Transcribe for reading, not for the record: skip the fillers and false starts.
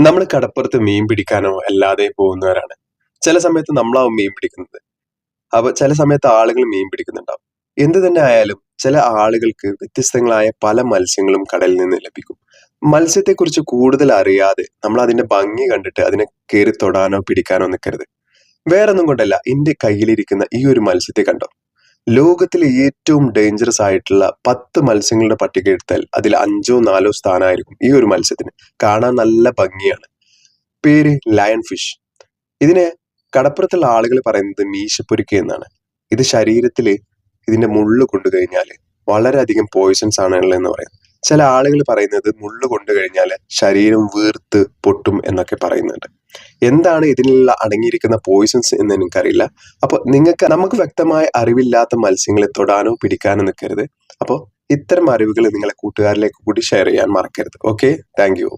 നമ്മൾ കടപ്പുറത്ത് മീൻ പിടിക്കാനോ അല്ലാതെ പോകുന്നവരാണ്. ചില സമയത്ത് നമ്മളാവും മീൻ പിടിക്കുന്നത്. അപ്പൊ ചില സമയത്ത് ആളുകൾ മീൻ പിടിക്കുന്നുണ്ടാവും. എന്ത് തന്നെ ആയാലും ചില ആളുകൾക്ക് വ്യത്യസ്തങ്ങളായ പല മത്സ്യങ്ങളും കടലിൽ നിന്ന് ലഭിക്കും. മത്സ്യത്തെക്കുറിച്ച് കൂടുതൽ അറിയാതെ നമ്മൾ അതിന്റെ ഭംഗി കണ്ടിട്ട് അതിനെ കേറി തൊടാനോ പിടിക്കാനോ നിൽക്കരുത്. വേറൊന്നും കൊണ്ടല്ല, എന്റെ കയ്യിലിരിക്കുന്ന ഈ ഒരു മത്സ്യത്തെ കണ്ടോ? ലോകത്തിലെ ഏറ്റവും ഡേഞ്ചറസ് ആയിട്ടുള്ള 10 മത്സ്യങ്ങളുടെ പട്ടിക എടുത്താൽ അതിൽ 5ഓ 4ഓ സ്ഥാനമായിരിക്കും ഈ ഒരു മത്സ്യത്തിന്. കാണാൻ നല്ല ഭംഗിയാണ്. പേര് ലയൺ ഫിഷ്. ഇതിനെ കടപ്പുറത്തുള്ള ആളുകൾ പറയുന്നത് മീശപ്പുരുക്ക് എന്നാണ്. ഇത് ശരീരത്തില് ഇതിന്റെ മുള്ള് കൊണ്ടു കഴിഞ്ഞാല് വളരെയധികം പോയിസൺസ് ആണ് ഉള്ളതെന്ന് പറയും. ചില ആളുകൾ പറയുന്നത് മുള്ള് കൊണ്ടു കഴിഞ്ഞാല് ശരീരം വീർത്ത് പൊട്ടും എന്നൊക്കെ പറയുന്നുണ്ട്. എന്താണ് ഇതിലുള്ള അടങ്ങിയിരിക്കുന്ന പോയിസൺസ് എന്ന് എനിക്കറിയില്ല. അപ്പൊ നമുക്ക് വ്യക്തമായ അറിവില്ലാത്ത മത്സ്യങ്ങളെ തൊടാനോ പിടിക്കാനോ നിൽക്കരുത്. അപ്പോൾ ഇത്തരം അറിവുകൾ നിങ്ങളെ കൂട്ടുകാരിലേക്ക് കൂടി ഷെയർ ചെയ്യാൻ മറക്കരുത്. Okay, thank you.